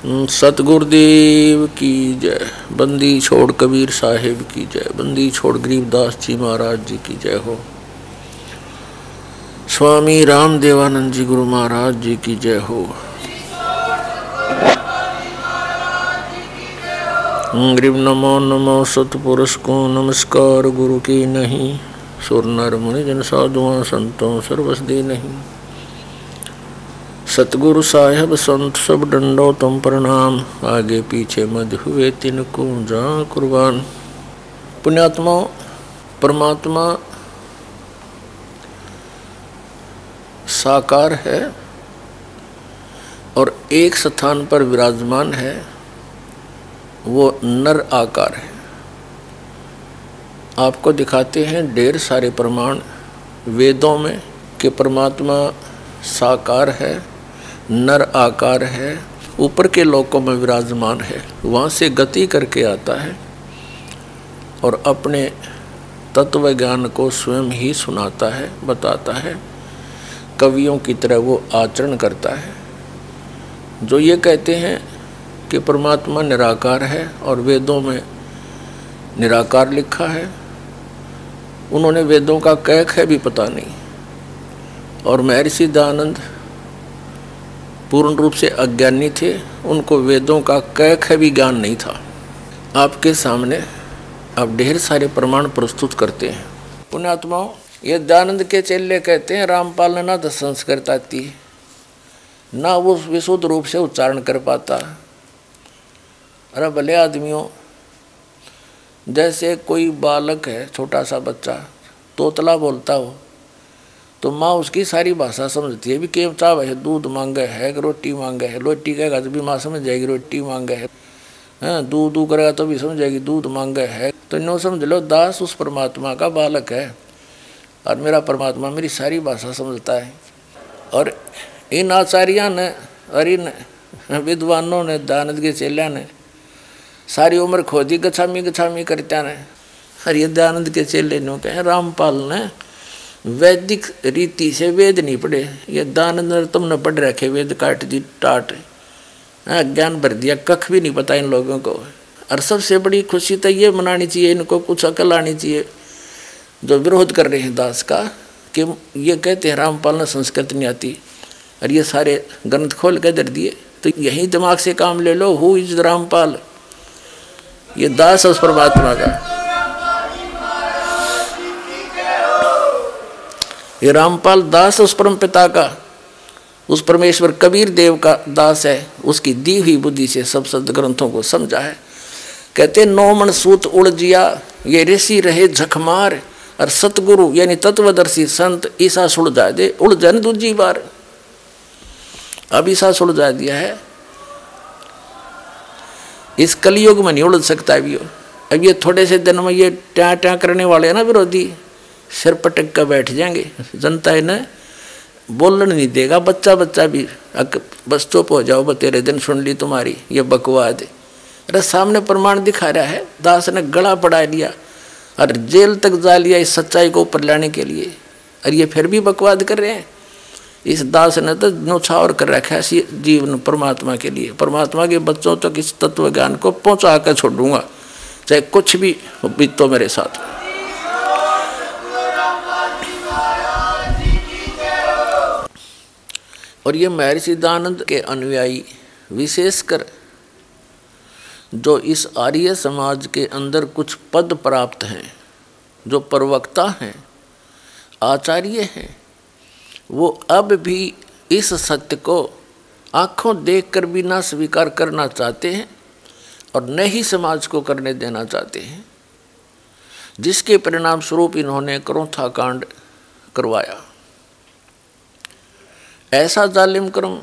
सतगुरुदेव की जय। बंदी छोड़ कबीर साहिब की जय। बंदी छोड़ गरीबदास जी महाराज जी की जय हो। स्वामी राम देवानंद जी गुरु महाराज जी की जय हो। ग्रीब नमो नमो सतपुरुष को नमस्कार गुरु की नहीं। सुर नर मुनि जन साधुआं संतों सर्वस दे नहीं। सतगुरु साहेब संत सब डंडो तुम प्रणाम। आगे पीछे मध हुए तिनको जा कुर्बान। पुण्यात्मा, परमात्मा साकार है और एक स्थान पर विराजमान है, वो नर आकार है। आपको दिखाते हैं ढेर सारे प्रमाण वेदों में कि परमात्मा साकार है, नर आकार है, ऊपर के लोकों में विराजमान है, वहाँ से गति करके आता है और अपने तत्व ज्ञान को स्वयं ही सुनाता है, बताता है। कवियों की तरह वो आचरण करता है। जो ये कहते हैं कि परमात्मा निराकार है और वेदों में निराकार लिखा है, उन्होंने वेदों का कैक है भी पता नहीं। और महर्षि दयानंद पूर्ण रूप से अज्ञानी थे, उनको वेदों का कैक है भी ज्ञान नहीं था। आपके सामने अब ढेर सारे प्रमाण प्रस्तुत करते हैं। पुण्यात्माओं, ये दयानंद के चेले कहते हैं रामपाल ने ना तो संस्कृत आती, ना वो विशुद्ध रूप से उच्चारण कर पाता। अरे भले आदमियों, जैसे कोई बालक है, छोटा सा बच्चा तोतला बोलता हो तो माँ उसकी सारी भाषा समझती है। भी केव चाव है, दूध मांगे है, रोटी मांगे है, रोटी कहेगा तो भी माँ समझ जाएगी रोटी मांगे है। दूध दूध करेगा तो भी समझ जाएगी दूध मांगे है। तो नो समझ लो, दास उस परमात्मा का बालक है और मेरा परमात्मा मेरी सारी भाषा समझता है। और इन आचार्यों ने और इन विद्वानों ने, दयानंद के चेलिया ने सारी उम्र खोदी गछामी गछामी करता ने। और ये दयानंद के चेले नो कहे रामपाल ने वैदिक रीति से वेद नहीं पढ़े। ये दयानंद ने तुमने पढ़ रखे वेद काट दी टाट, ज्ञान भर दिया, कख भी नहीं पता इन लोगों को। और सबसे बड़ी खुशी तो ये मनानी चाहिए, इनको कुछ अकल आनी चाहिए जो विरोध कर रहे हैं दास का, कि ये कहते हैं रामपाल ने संस्कृत नहीं आती और ये सारे ग्रंथ खोल के दर दिए। तो यही दिमाग से काम ले लो, हु इज रामपाल, ये दास उस परमात्मा का। ये रामपाल दास उस परम पिता का, उस परमेश्वर कबीर देव का दास है। उसकी दी हुई बुद्धि से सब सदग्रंथों को समझा है। कहते 9 मन सूत उड़जिया, ये ऋषि रहे झकमार। और सतगुरु यानी तत्वदर्शी संत ईसा सुलझा दे, उलझा न दूजी बार। अब ईसा सुलझा दिया है, इस कलयुग में नहीं उलझ सकता भी। अब ये थोड़े से दिन में ये ट्या ट्या करने वाले हैं ना विरोधी, सिर पटक कर बैठ जाएंगे। जनता इन्हें बोलने नहीं देगा। बच्चा बच्चा भी बस चुप हो जाओ, तेरे दिन सुन ली तुम्हारी ये बकवाद। अरे सामने प्रमाण दिखा रहा है, दास ने गला पड़ा लिया और जेल तक जा लिया इस सच्चाई को ऊपर लाने के लिए, और ये फिर भी बकवाद कर रहे हैं। इस दास ने तो न्यौछावर कर रखा है जीवन परमात्मा के लिए। परमात्मा के बच्चों तक इस तत्व ज्ञान को पहुँचा कर छोड़ूंगा, चाहे कुछ भी बीतो मेरे साथ। और ये महर्षि दयानंद के अनुयायी, विशेषकर जो इस आर्य समाज के अंदर कुछ पद प्राप्त हैं, जो प्रवक्ता हैं, आचार्य हैं, वो अब भी इस सत्य को आँखों देखकर भी ना स्वीकार करना चाहते हैं और न ही समाज को करने देना चाहते हैं, जिसके परिणाम स्वरूप इन्होंने क्रोथा कांड करवाया। ऐसा जालिम कर्म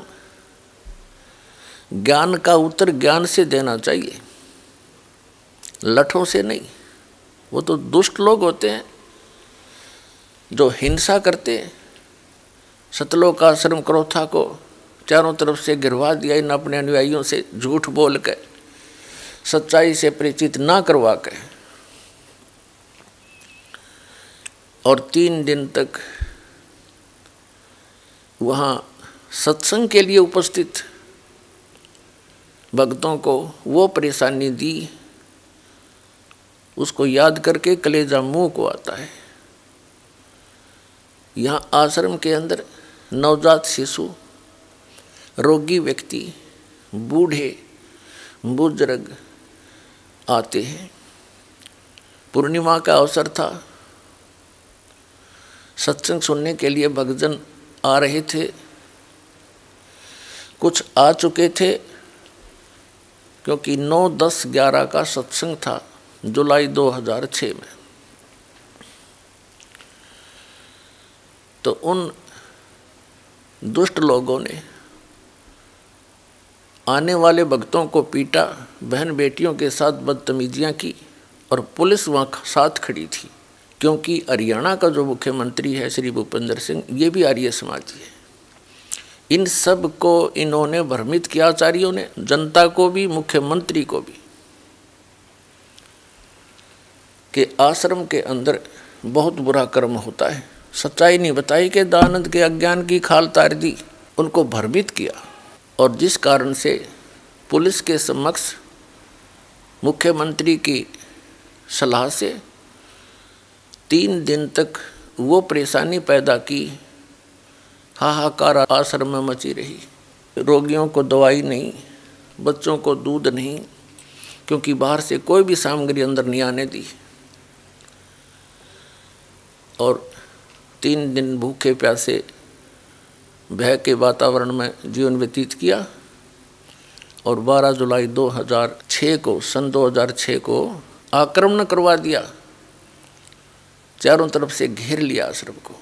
ज्ञान का उत्तर ज्ञान से देना चाहिए, लठों से नहीं। वो तो दुष्ट लोग होते हैं जो हिंसा करते हैं। सतलोक आश्रम क्रोथा को चारों तरफ से गिरवा दिया इन अपने अनुयायियों से, झूठ बोल कर, सच्चाई से परिचित ना करवा के। और 3 दिन तक वहाँ सत्संग के लिए उपस्थित भक्तों को वो परेशानी दी, उसको याद करके कलेजा मुंह को आता है। यहाँ आश्रम के अंदर नवजात शिशु, रोगी व्यक्ति, बूढ़े बुजुर्ग आते हैं। पूर्णिमा का अवसर था, सत्संग सुनने के लिए भक्तजन आ रहे थे। कुछ आ चुके थे क्योंकि 9, 10, 11 का सत्संग था जुलाई 2006 में। तो उन दुष्ट लोगों ने आने वाले भक्तों को पीटा, बहन बेटियों के साथ बदतमीजियां की और पुलिस वहाँ साथ खड़ी थी, क्योंकि हरियाणा का जो मुख्यमंत्री है श्री भूपेंद्र सिंह, ये भी आर्य समाजी है। इन सब को इन्होंने भ्रमित किया, आचार्यों ने, जनता को भी मुख्यमंत्री को भी, कि आश्रम के अंदर बहुत बुरा कर्म होता है। सच्चाई नहीं बताई कि दानंद के अज्ञान की खाल तार दी, उनको भ्रमित किया। और जिस कारण से पुलिस के समक्ष मुख्यमंत्री की सलाह से 3 दिन तक वो परेशानी पैदा की, हाहाकार आश्रम में मची रही। रोगियों को दवाई नहीं, बच्चों को दूध नहीं, क्योंकि बाहर से कोई भी सामग्री अंदर नहीं आने दी। और 3 दिन भूखे प्यासे भय के वातावरण में जीवन व्यतीत किया। और 12 जुलाई 2006 को, सन 2006 को आक्रमण करवा दिया, चारों तरफ से घेर लिया आश्रम को।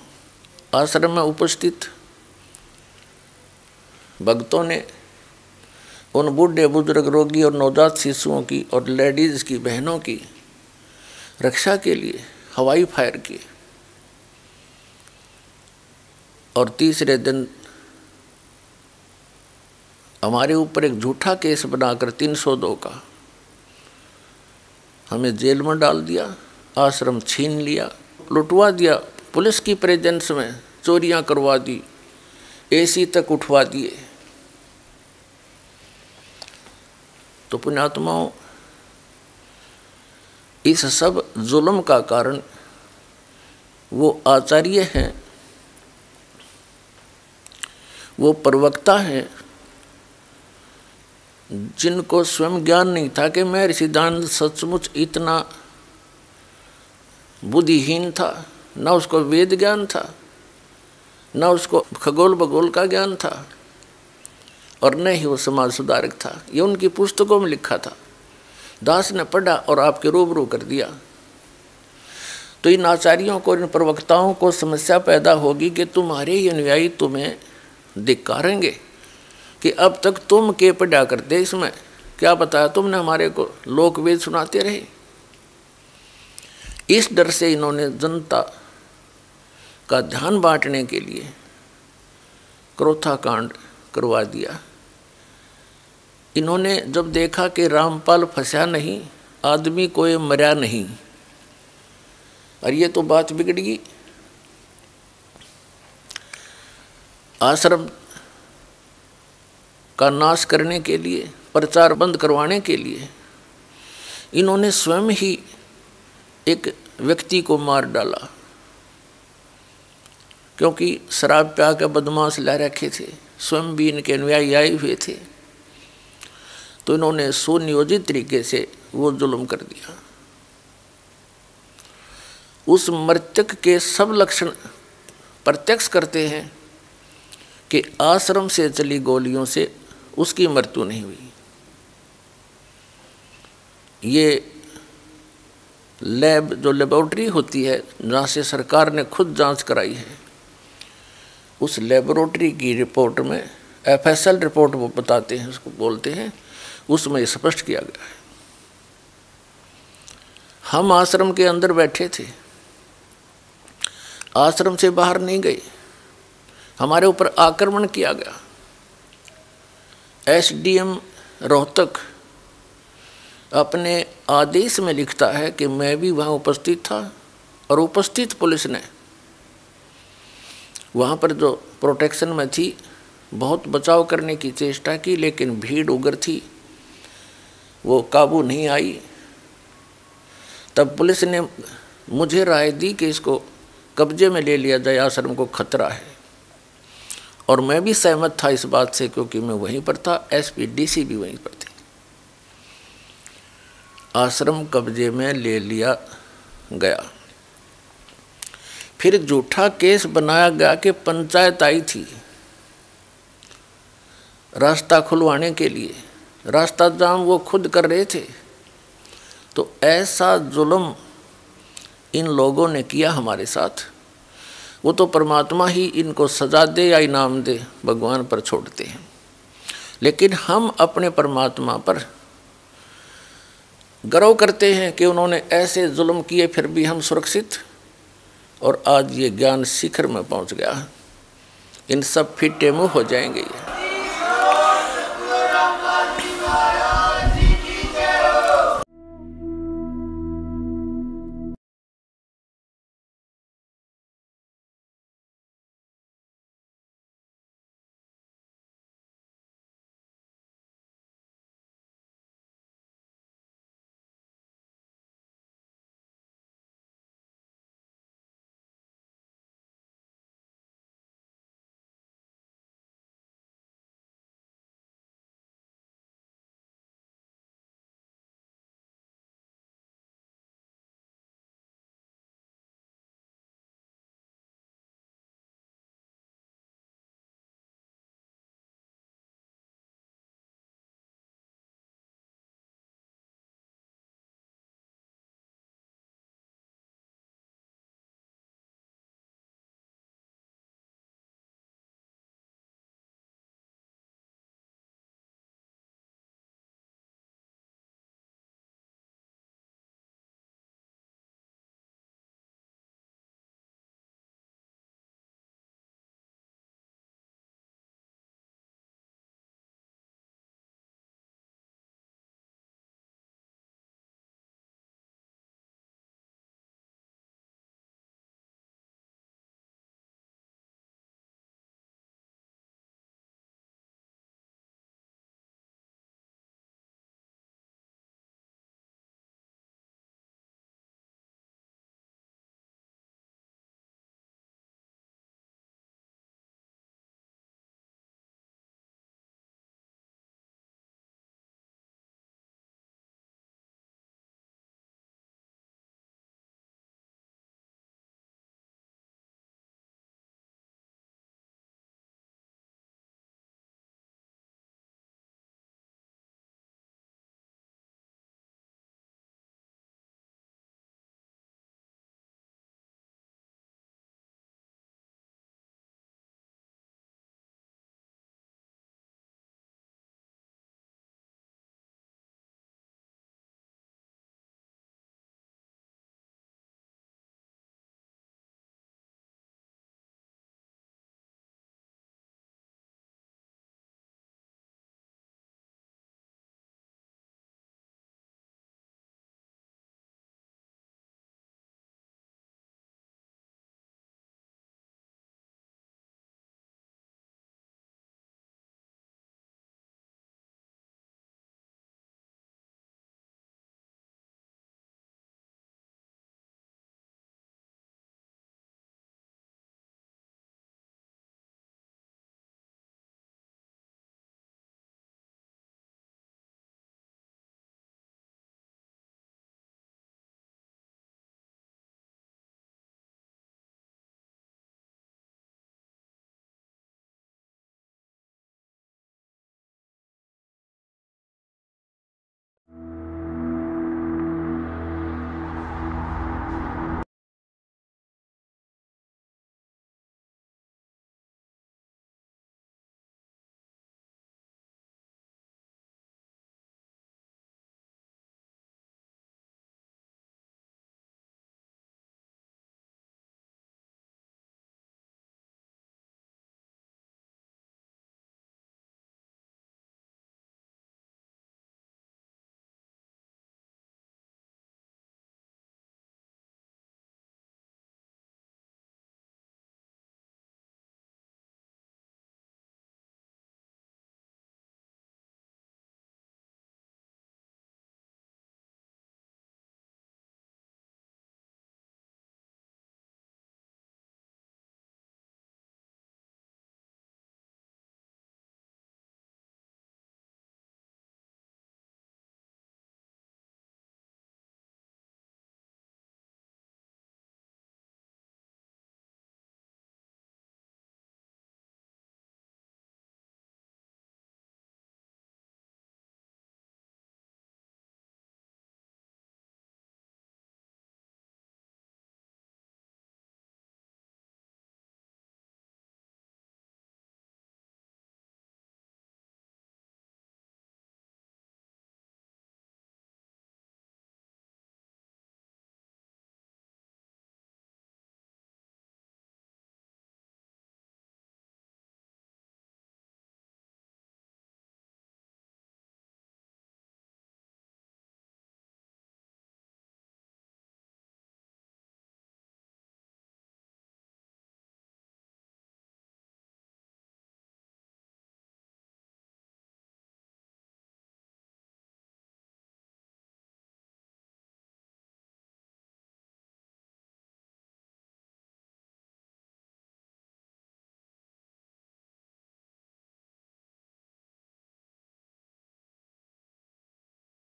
आश्रम में उपस्थित भक्तों ने उन बूढ़े बुजुर्ग, रोगी और नवजात शिशुओं की और लेडीज की, बहनों की रक्षा के लिए हवाई फायर किए। और तीसरे दिन हमारे ऊपर एक झूठा केस बनाकर 302 का हमें जेल में डाल दिया, आश्रम छीन लिया, लुटवा दिया। पुलिस की प्रेजेंस में चोरियां करवा दी, एसी तक उठवा दिए। तो पुण्यात्माओं, इस सब जुल्म का कारण वो आचार्य हैं, वो प्रवक्ता हैं, जिनको स्वयं ज्ञान नहीं था कि महर्षि सिद्धांत सचमुच इतना बुद्धिहीन था। न उसको वेद ज्ञान था, न उसको खगोल भगोल का ज्ञान था, और न ही वो समाज सुधारक था। ये उनकी पुस्तकों में लिखा था, दास ने पढ़ा और आपके रूबरू कर दिया। तो इन आचार्यों को, इन प्रवक्ताओं को समस्या पैदा होगी कि तुम्हारे ही अनुयायी तुम्हें धिक्कारेंगे कि अब तक तुम के पढ़ा करते, इसमें क्या बताया तुमने, हमारे को लोक वेद सुनाते रहे। इस डर से इन्होंने जनता का ध्यान बांटने के लिए क्रोथा कांड करवा दिया। इन्होंने जब देखा कि रामपाल फंसा नहीं, आदमी कोई मरा नहीं, और ये तो बात बिगड़ गई। आश्रम का नाश करने के लिए, प्रचार बंद करवाने के लिए इन्होंने स्वयं ही एक व्यक्ति को मार डाला, क्योंकि शराब प्या के बदमाश ला रखे थे, स्वयं भी इनके अनुयायी आए हुए थे। तो इन्होंने सुनियोजित तरीके से वो जुल्म कर दिया। उस मृतक के सब लक्षण प्रत्यक्ष करते हैं कि आश्रम से चली गोलियों से उसकी मृत्यु नहीं हुई। ये लैब, जो लेबोरेटरी होती है जहाँ से सरकार ने खुद जांच कराई है, उस लेबोरेटरी की रिपोर्ट में, FSL रिपोर्ट वो बताते हैं, उसको बोलते हैं, उसमें स्पष्ट किया गया है। हम आश्रम के अंदर बैठे थे, आश्रम से बाहर नहीं गए, हमारे ऊपर आक्रमण किया गया। SDM रोहतक अपने आदेश में लिखता है कि मैं भी वहाँ उपस्थित था, और उपस्थित पुलिस ने वहाँ पर जो प्रोटेक्शन में थी बहुत बचाव करने की चेष्टा की, लेकिन भीड़ उग्र थी, वो काबू नहीं आई। तब पुलिस ने मुझे राय दी कि इसको कब्जे में ले लिया जाए, आश्रम को खतरा है। और मैं भी सहमत था इस बात से, क्योंकि मैं वहीं पर था, एसपी डीसी भी वहीं पर थे। आश्रम कब्जे में ले लिया गया। फिर झूठा केस बनाया गया कि पंचायत आई थी रास्ता खुलवाने के लिए, रास्ता जाम वो खुद कर रहे थे। तो ऐसा जुल्म इन लोगों ने किया हमारे साथ। वो तो परमात्मा ही इनको सजा दे या इनाम दे, भगवान पर छोड़ते हैं। लेकिन हम अपने परमात्मा पर गर्व करते हैं कि उन्होंने ऐसे जुल्म किए, फिर भी हम सुरक्षित। और आज ये ज्ञान शिखर में पहुंच गया। इन सब फिटे मुँह हो जाएंगे।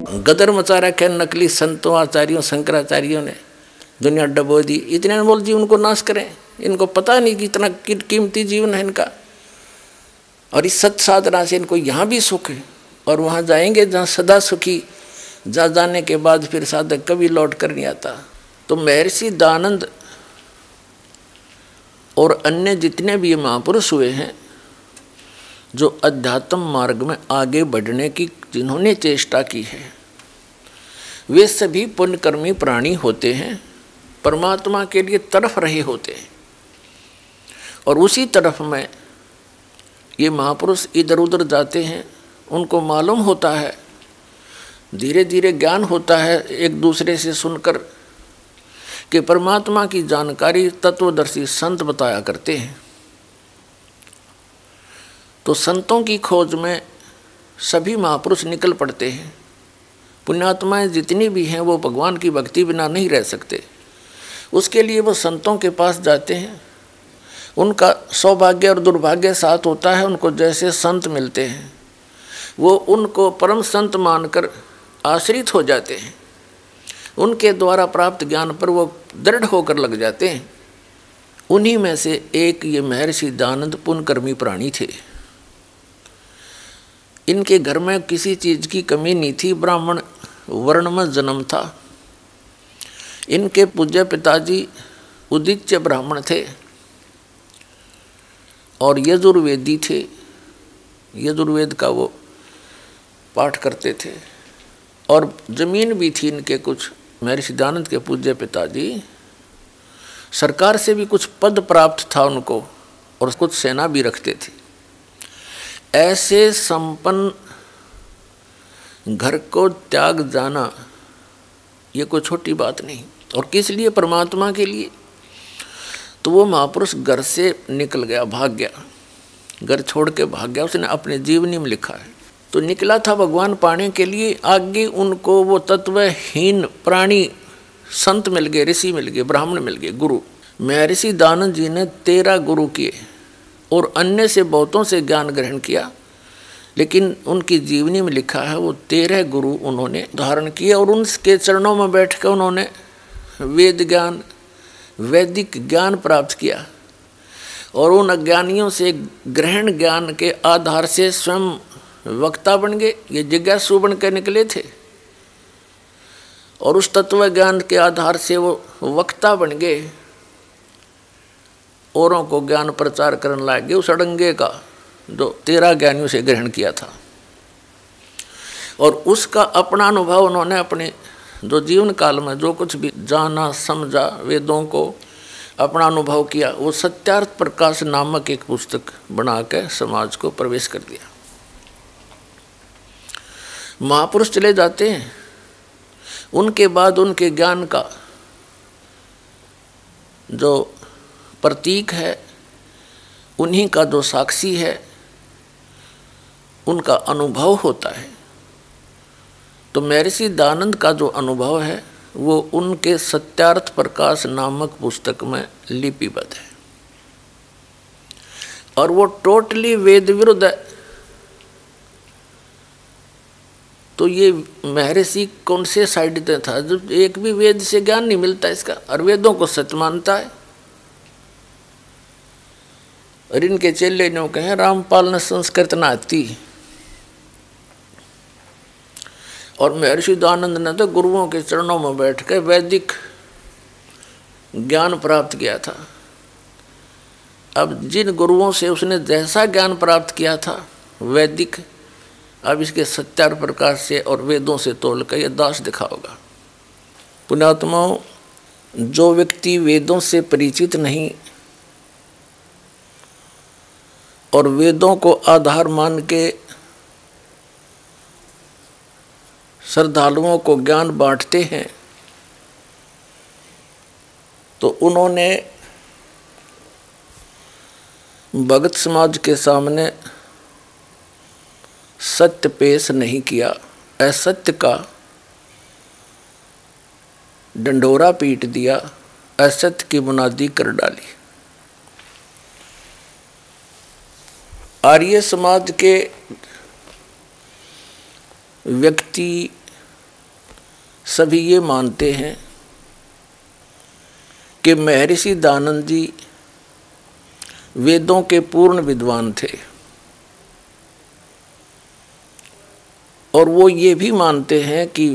गदर मचा रखे नकली संतों आचार्यों शंकराचार्यों ने, दुनिया डबो दी। इतने अनमोल जीवन को नाश करें, इनको पता नहीं कि इतना कीमती जीवन है इनका। और इस सत साधना से इनको यहाँ भी सुख है और वहाँ जाएंगे जहाँ सदा सुखी, जहाँ जाने के बाद फिर साधक कभी लौट कर नहीं आता। तो महर्षि दयानंद और अन्य जितने भी महापुरुष हुए हैं जो अध्यात्म मार्ग में आगे बढ़ने की जिन्होंने चेष्टा की है, वे सभी पुण्यकर्मी प्राणी होते हैं, परमात्मा के लिए तड़फ रहे होते हैं। और उसी तरफ में ये महापुरुष इधर उधर जाते हैं, उनको मालूम होता है, धीरे धीरे ज्ञान होता है एक दूसरे से सुनकर कि परमात्मा की जानकारी तत्वदर्शी संत बताया करते हैं। तो संतों की खोज में सभी महापुरुष निकल पड़ते हैं। पुण्यात्माएं जितनी भी हैं वो भगवान की भक्ति बिना नहीं रह सकते, उसके लिए वो संतों के पास जाते हैं। उनका सौभाग्य और दुर्भाग्य साथ होता है, उनको जैसे संत मिलते हैं वो उनको परम संत मानकर आश्रित हो जाते हैं, उनके द्वारा प्राप्त ज्ञान पर वो दृढ़ होकर लग जाते हैं। उन्हीं में से एक ये महर्षि दयानंद पुण्यकर्मी प्राणी थे। इनके घर में किसी चीज़ की कमी नहीं थी, ब्राह्मण वर्ण में जन्म था। इनके पूज्य पिताजी उदिच्य ब्राह्मण थे और यजुर्वेदी थे, यजुर्वेद का वो पाठ करते थे। और जमीन भी थी इनके कुछ, महर्षि दयानंद के पूज्य पिताजी सरकार से भी कुछ पद प्राप्त था उनको और कुछ सेना भी रखते थे। ऐसे संपन्न घर को त्याग जाना ये कोई छोटी बात नहीं। और किस लिए? परमात्मा के लिए। तो वो महापुरुष घर से निकल गया, भाग गया, घर छोड़ के भाग गया। उसने अपने जीवनी में लिखा है। तो निकला था भगवान पाने के लिए। आगे उनको वो तत्वहीन प्राणी संत मिल गए, ऋषि मिल गए, ब्राह्मण मिल गए, गुरु। महर्षि दयानंद जी ने 13 गुरु किए और अन्य से बहुतों से ज्ञान ग्रहण किया, लेकिन उनकी जीवनी में लिखा है वो 13 गुरु उन्होंने धारण किए और उनके चरणों में बैठकर उन्होंने वेद ज्ञान, वैदिक ज्ञान प्राप्त किया। और उन अज्ञानियों से ग्रहण ज्ञान के आधार से स्वयं वक्ता बन गए। ये जिज्ञासु बन कर निकले थे और उस तत्व ज्ञान के आधार से वो वक्ता बन गए, औरों को ज्ञान प्रचार करने लगे उस अड़ंगे का जो 13 ज्ञानियों से ग्रहण किया था। और उसका अपना अनुभव उन्होंने अपने जो जीवन काल में जो कुछ भी जाना समझा, वेदों को अपना अनुभव किया, वो सत्यार्थ प्रकाश नामक एक पुस्तक बना के समाज को प्रवेश कर दिया। महापुरुष चले जाते हैं, उनके बाद उनके ज्ञान का जो प्रतीक है, उन्हीं का जो साक्षी है, उनका अनुभव होता है। तो महर्षि दयानंद का जो अनुभव है वो उनके सत्यार्थ प्रकाश नामक पुस्तक में लिपिबद्ध है और वो टोटली वेद विरुद्ध है। तो ये महर्षि कौन से साइड पे था? जब एक भी वेद से ज्ञान नहीं मिलता इसका, और वेदों को सच मानता है। और इनके चेले ने कहे रामपाल ने संस्कृत ना आती, और महर्षि दयानंद ने तो गुरुओं के चरणों में बैठ कर वैदिक ज्ञान प्राप्त किया था। अब जिन गुरुओं से उसने जैसा ज्ञान प्राप्त किया था वैदिक, अब इसके सत्यार्थ प्रकाश से और वेदों से तोल कर यह दास दिखा होगा। पुण्यात्माओं, जो व्यक्ति वेदों से परिचित नहीं और वेदों को आधार मान के श्रद्धालुओं को ज्ञान बांटते हैं, तो उन्होंने भगत समाज के सामने सत्य पेश नहीं किया, असत्य का डंडोरा पीट दिया, असत्य की बुनियादी कर डाली। आर्य समाज के व्यक्ति सभी ये मानते हैं कि महर्षि दयानंद जी वेदों के पूर्ण विद्वान थे, और वो ये भी मानते हैं कि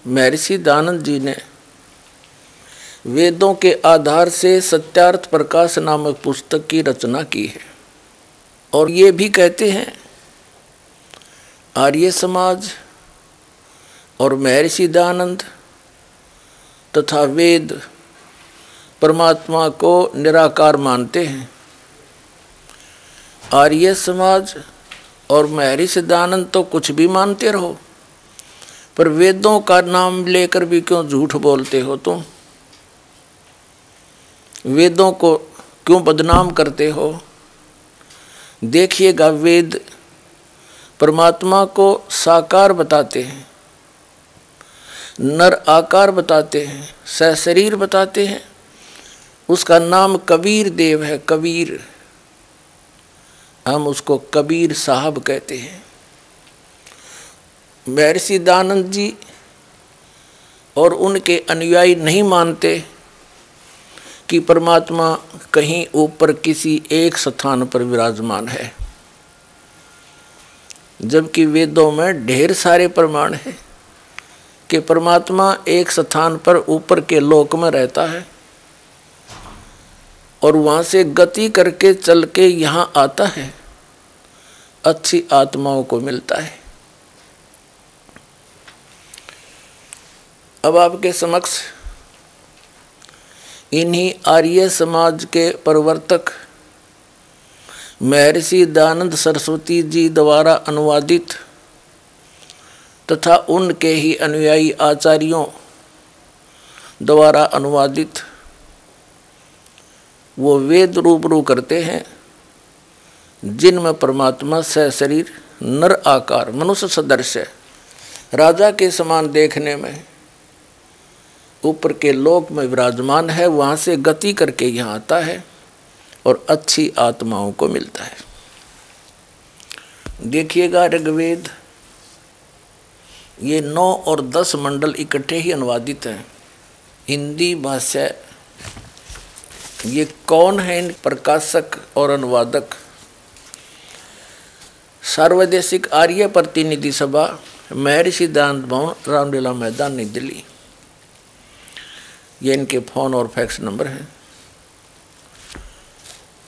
महर्षि दयानंद जी ने वेदों के आधार से सत्यार्थ प्रकाश नामक पुस्तक की रचना की है। और ये भी कहते हैं आर्य समाज और महर्षि दयानंद तथा वेद परमात्मा को निराकार मानते हैं। आर्य समाज और महर्षि दयानंद तो कुछ भी मानते रहो, पर वेदों का नाम लेकर भी क्यों झूठ बोलते हो तुम? वेदों को क्यों बदनाम करते हो? देखिएगा, वेद परमात्मा को साकार बताते हैं, नर आकार बताते हैं, सशरीर बताते हैं। उसका नाम कबीर देव है। कबीर, हम उसको कबीर साहब कहते हैं। महर्षि दयानंद जी और उनके अनुयायी नहीं मानते कि परमात्मा कहीं ऊपर किसी एक स्थान पर विराजमान है, जबकि वेदों में ढेर सारे प्रमाण हैं कि परमात्मा एक स्थान पर ऊपर के लोक में रहता है और वहाँ से गति करके चल के यहाँ आता है, अच्छी आत्माओं को मिलता है। अब आपके समक्ष इन्हीं आर्य समाज के प्रवर्तक महर्षि दयानंद सरस्वती जी द्वारा अनुवादित तथा उनके ही अनुयायी आचार्यों द्वारा अनुवादित वो वेद रूबरू करते हैं, जिनमें परमात्मा सशरीर नर आकार मनुष्य सदृश है, राजा के समान देखने में ऊपर के लोक में विराजमान है, वहाँ से गति करके यहाँ आता है और अच्छी आत्माओं को मिलता है। देखिएगा, ऋग्वेद ये 9 और 10 मंडल इकट्ठे ही अनुवादित हैं। हिंदी भाषा ये कौन है इन प्रकाशक और अनुवादक? सार्वदेशिक आर्य प्रतिनिधि सभा, महर्षि दयानंद भवन, रामलीला मैदान, नई दिल्ली। ये इनके फ़ोन और फैक्स नंबर हैं।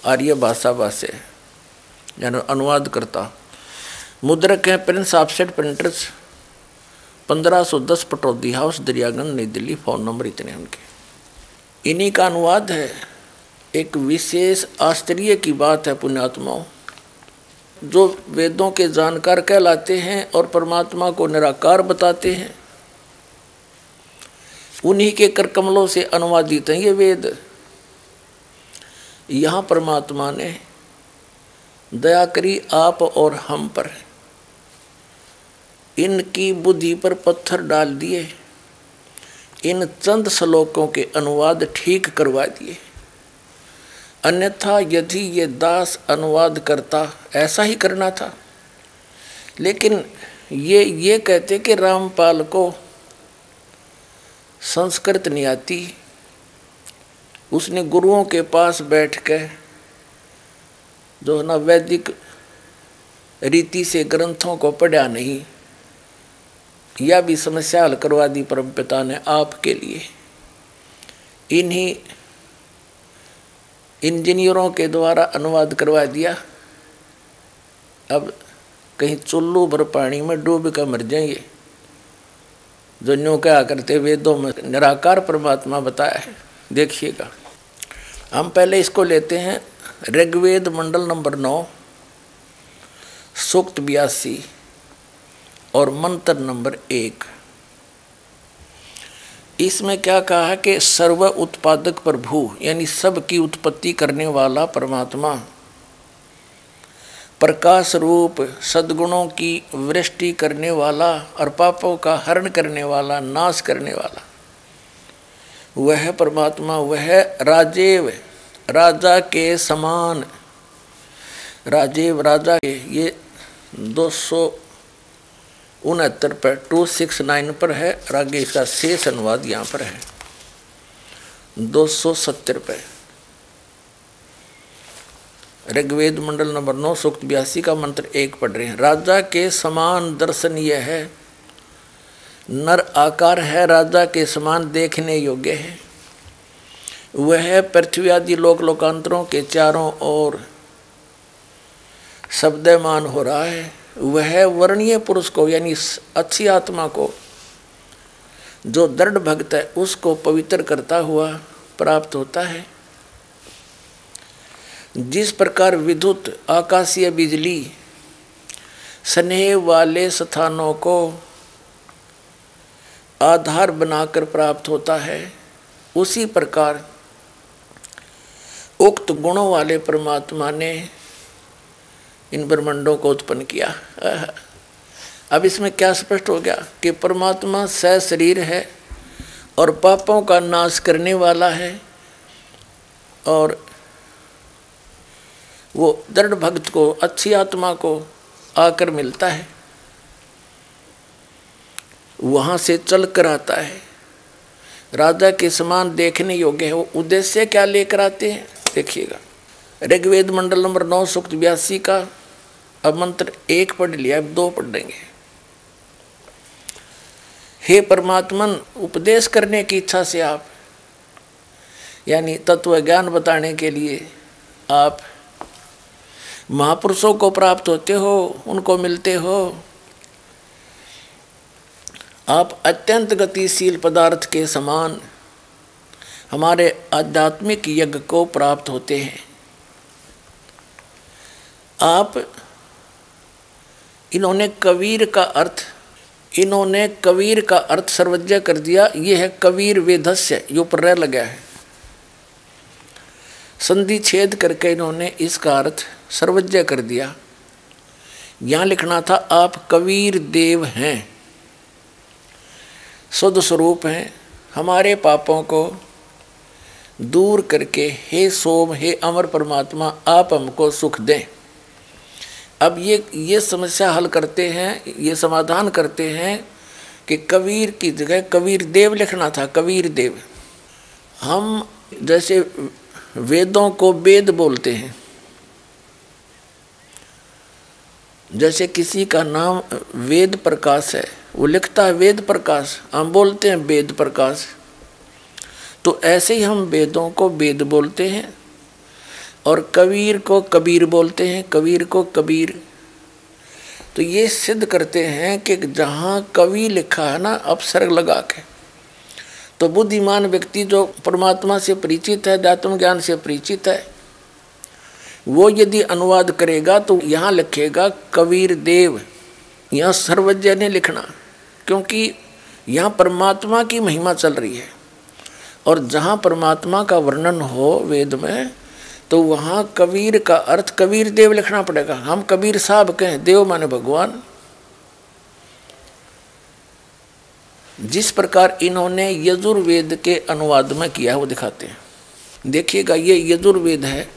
आर्य भाषा से यानी अनुवाद करता। मुद्रक हैं Prince offset printers, 1510 Pataudi house, Daryaganj, नई दिल्ली। फ़ोन नंबर इतने उनके। इन्हीं का अनुवाद है। एक विशेष आश्चर्य की बात है पुण्यात्माओं, जो वेदों के जानकार कहलाते हैं और परमात्मा को निराकार बताते हैं, उन्हीं के कर कमलों से अनुवादित हैं ये वेद। यहाँ परमात्मा ने दया करी आप और हम पर, इनकी बुद्धि पर पत्थर डाल दिए, इन चंद श्लोकों के अनुवाद ठीक करवा दिए। अन्यथा यदि ये दास अनुवाद करता, ऐसा ही करना था। लेकिन ये कहते कि रामपाल को संस्कृत नहीं आती, उसने गुरुओं के पास बैठ कर जो है ना वैदिक रीति से ग्रंथों को पढ़ा नहीं, यह भी समस्या हल करवा दी परमपिता ने आपके लिए। इन्हीं इंजीनियरों के द्वारा अनुवाद करवा दिया। अब कहीं चुल्लू भर पानी में डूब कर मर जाएंगे। जो न्यों क्या करते वेदों में निराकार परमात्मा बताया है। देखिएगा, हम पहले इसको लेते हैं ऋग्वेद मंडल नंबर 9, सूक्त 82 और मंत्र नंबर 1। इसमें क्या कहा है कि सर्व उत्पादक प्रभु यानी सब की उत्पत्ति करने वाला परमात्मा, प्रकाश रूप सद्गुणों की वृष्टि करने वाला और पापों का हरण करने वाला, नाश करने वाला, वह परमात्मा, वह राजेव राजा के समान। राजेव राजा के ये 69 पर 269 पर है और आगे इसका शेष अनुवाद यहाँ पर है 270 पे। ऋग्वेद मंडल नंबर 9 सूक्त 82 का मंत्र 1 पढ़ रहे हैं। राजा के समान दर्शनीय है, नर आकार है, राजा के समान देखने योग्य है। वह पृथ्वी आदि लोक लोकांतरों के चारों ओर शब्दमान हो रहा है। वह वर्णीय पुरुष को यानी अच्छी आत्मा को, जो दृढ़ भक्त है, उसको पवित्र करता हुआ प्राप्त होता है। जिस प्रकार विद्युत आकाशीय बिजली स्नेह वाले स्थानों को आधार बनाकर प्राप्त होता है, उसी प्रकार उक्त गुणों वाले परमात्मा ने इन ब्रह्मांडों को उत्पन्न किया। अब इसमें क्या स्पष्ट हो गया कि परमात्मा सशरीर है और पापों का नाश करने वाला है, और वो दृढ़ भक्त को, अच्छी आत्मा को आकर मिलता है, वहाँ से चल कर आता है। राजा के समान देखने योग्य है। वो उद्देश्य क्या लेकर आते हैं देखिएगा। ऋग्वेद मंडल नंबर 9 सूक्त 82 का अब मंत्र 1 पढ़ लिया, अब 2 पढ़ देंगे। हे परमात्मन, उपदेश करने की इच्छा से आप, यानी तत्व ज्ञान बताने के लिए आप महापुरुषों को प्राप्त होते हो, उनको मिलते हो। आप अत्यंत गतिशील पदार्थ के समान हमारे आध्यात्मिक यज्ञ को प्राप्त होते हैं। आप इन्होंने कबीर का अर्थ सर्वज्ञ कर दिया। ये है कबीर वेदस्य, यो पर लगा है, संधि छेद करके इन्होंने इसका अर्थ सर्वज्ञ कर दिया। यहाँ लिखना था आप कबीर देव हैं, शुद्ध स्वरूप हैं, हमारे पापों को दूर करके हे सोम, हे अमर परमात्मा, आप हमको सुख दें। अब ये समस्या हल करते हैं, ये समाधान करते हैं कि कबीर की जगह कबीर देव लिखना था, कबीर देव। हम जैसे वेदों को वेद बोलते हैं, जैसे किसी का नाम वेद प्रकाश है, वो लिखता है वेद प्रकाश, हम बोलते हैं वेद प्रकाश। तो ऐसे ही हम वेदों को वेद बोलते हैं और कबीर को कबीर बोलते हैं, कबीर को कबीर। तो ये सिद्ध करते हैं कि जहाँ कवि लिखा है ना अपसर्ग लगा के, तो बुद्धिमान व्यक्ति जो परमात्मा से परिचित है, अध्यात्म ज्ञान से परिचित है, वो यदि अनुवाद करेगा तो यहाँ लिखेगा कबीर देव। यहाँ सर्वज्ञ ने लिखना, क्योंकि यहाँ परमात्मा की महिमा चल रही है। और जहाँ परमात्मा का वर्णन हो वेद में, तो वहाँ कबीर का अर्थ कबीर देव लिखना पड़ेगा। हम कबीर साहब कहें, देव माने भगवान। जिस प्रकार इन्होंने यजुर्वेद के अनुवाद में किया वो दिखाते हैं। देखिएगा, ये यजुर्वेद है,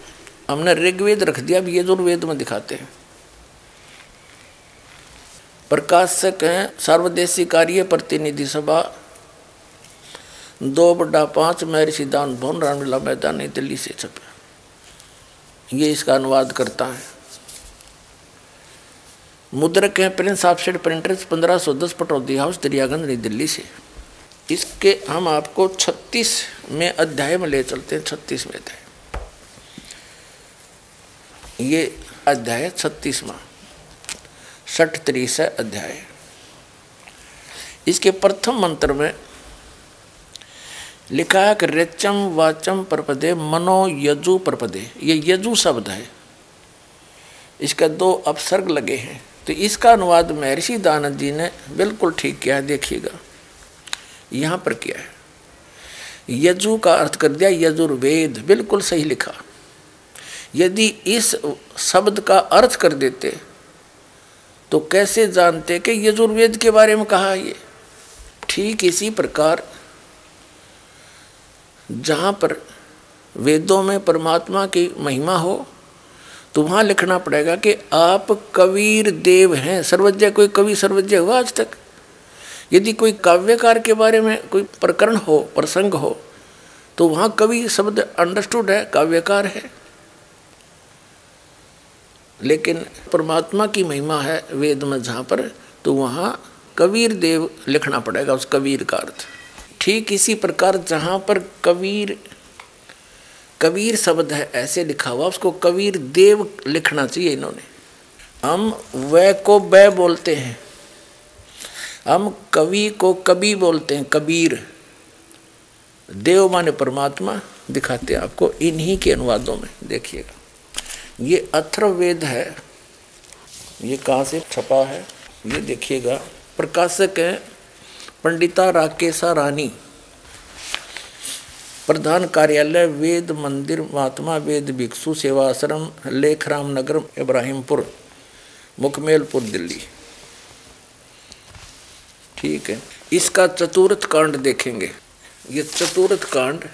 हमने ऋग्वेद रख दिया, अब यजुर्वेद में दिखाते हैं। प्रकाशक हैं सर्वदेशी कार्य प्रतिनिधि सभा 2/5 महर्षि दान भवन, रामलीला मैदान, नई दिल्ली से छपे। ये इसका अनुवाद करता है। मुद्रक हैं Prince offset printers 1510 Pataudi house, Daryaganj, नई दिल्ली से। इसके हम आपको 36 में अध्याय में ले चलते हैं। 36 में अध्याय, ये अध्याय 36वां 63 अध्याय। इसके प्रथम मंत्र में लिखा है कि रेचम वाचम परपदे मनो यजु परपदे। ये यजु शब्द है, इसका 2 अपसर्ग लगे हैं। तो इसका अनुवाद महर्षि दानव जी ने बिल्कुल ठीक किया है। देखिएगा यहाँ पर क्या है, यजु का अर्थ कर दिया यजुर्वेद, बिल्कुल सही लिखा। यदि इस शब्द का अर्थ कर देते तो कैसे जानते कि यजुर्वेद के बारे में कहा ये। ठीक इसी प्रकार जहाँ पर वेदों में परमात्मा की महिमा हो, तो वहाँ लिखना पड़ेगा कि आप कबीर देव हैं। सर्वज्ञ कोई कवि सर्वज्ञ हुआ आज तक? यदि कोई काव्यकार के बारे में कोई प्रकरण हो, प्रसंग हो, तो वहाँ कवि शब्द अंडरस्टूड है, काव्यकार है। लेकिन परमात्मा की महिमा है वेद में जहाँ पर, तो वहाँ कबीर देव लिखना पड़ेगा उस कबीर का अर्थ। ठीक इसी प्रकार जहाँ पर कबीर कबीर शब्द है ऐसे लिखा हुआ, उसको कबीर देव लिखना चाहिए इन्होंने। हम वह को बै बोलते हैं, हम कवि को कवि बोलते हैं, कबीर। देव माने परमात्मा दिखाते हैं आपको इन्हीं के अनुवादों में। देखिएगा ये अथर्ववेद है, ये कहाँ से छपा है ये देखिएगा। प्रकाशक है पंडिता राकेशा रानी, प्रधान कार्यालय वेद मंदिर महात्मा वेद भिक्षु सेवा आश्रम लेखराम नगर इब्राहिमपुर मुकमेलपुर दिल्ली। ठीक है, इसका चतुर्थ कांड देखेंगे। ये चतुर्थ कांड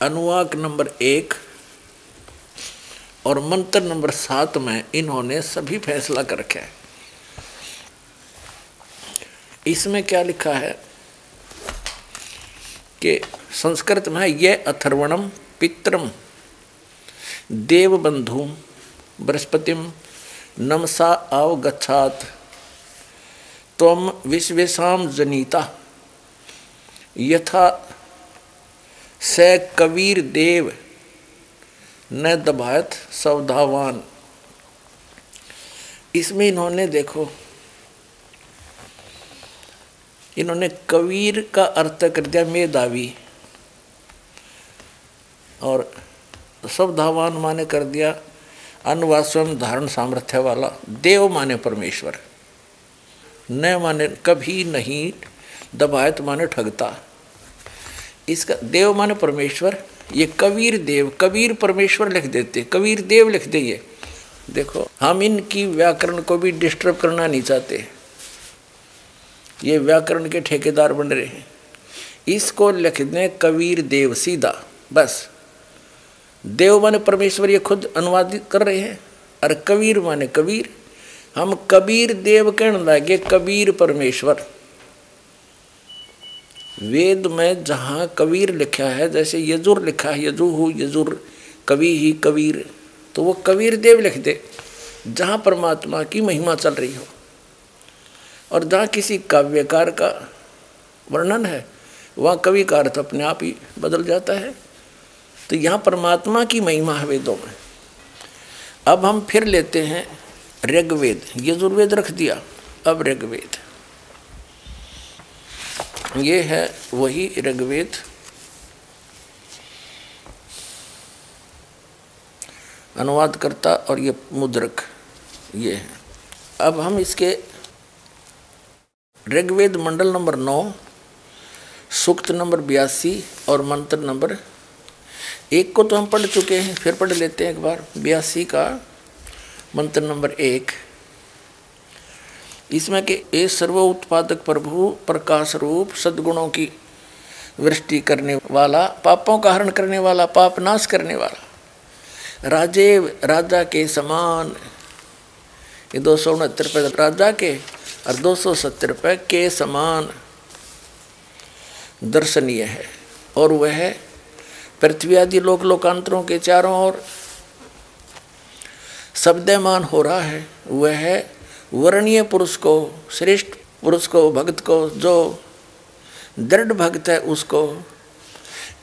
अनुवाक नंबर 1 और मंत्र नंबर 7 में इन्होंने सभी फैसला कर रखा है। इसमें क्या लिखा है कि संस्कृत में है ये अथर्वणम पित्रम देवबंधुम बृहस्पतिम नमसा अवगच्छात त्वम विश्वेशाम जनीता यथा स कबीर देव न दबायत सवधावान। इसमें इन्होंने देखो, इन्होंने कबीर का अर्थ कर दिया मेधावी, और सवधावान माने कर दिया अनुवास्वम धारण सामर्थ्य वाला। देव माने परमेश्वर, न माने कभी नहीं, दबायत माने ठगता। इसका देव माने परमेश्वर, ये कबीर देव, कबीर परमेश्वर लिख देते, कबीर देव लिख दे। ये देखो हम इनकी व्याकरण को भी डिस्टर्ब करना नहीं चाहते, ये व्याकरण के ठेकेदार बन रहे हैं। इसको लिख दें कबीर देव सीधा, बस। देव माने परमेश्वर ये खुद अनुवादित कर रहे हैं, और कबीर माने कबीर। हम कबीर देव कहने लगे, कबीर परमेश्वर। वेद में जहाँ कबीर लिखा है, जैसे यजुर लिखा है, यजुहु यजुर कवि ही कबीर, तो वो कबीर देव लिख दे जहाँ परमात्मा की महिमा चल रही हो। और जहाँ किसी काव्यकार का वर्णन है, वहाँ कवि का अर्थ अपने आप ही बदल जाता है। तो यहाँ परमात्मा की महिमा है वेदों में। अब हम फिर लेते हैं ऋग्वेद, यजुर्वेद रख दिया, अब ऋग्वेद। ये है वही ऋग्वेद, अनुवादकर्ता और ये मुद्रक ये है। अब हम इसके ऋग्वेद मंडल नंबर 9 सूक्त नंबर 82 और मंत्र नंबर 1 को तो हम पढ़ चुके हैं, फिर पढ़ लेते हैं एक बार। 82 का मंत्र नंबर 1, इसमें कि ए सर्व उत्पादक प्रभु प्रकाश रूप सद्गुणों की वृष्टि करने वाला, पापों का हरण करने वाला, पाप नाश करने वाला, राजे राजा के समान। ये 269 रुपये राजा के और 270 रुपये के समान दर्शनीय है। और वह पृथ्वी आदि लोक लोकांतरों के चारों ओर शब्दमान हो रहा है। वह वर्णीय पुरुष को, श्रेष्ठ पुरुष को, भक्त को, जो दृढ़ भक्त है उसको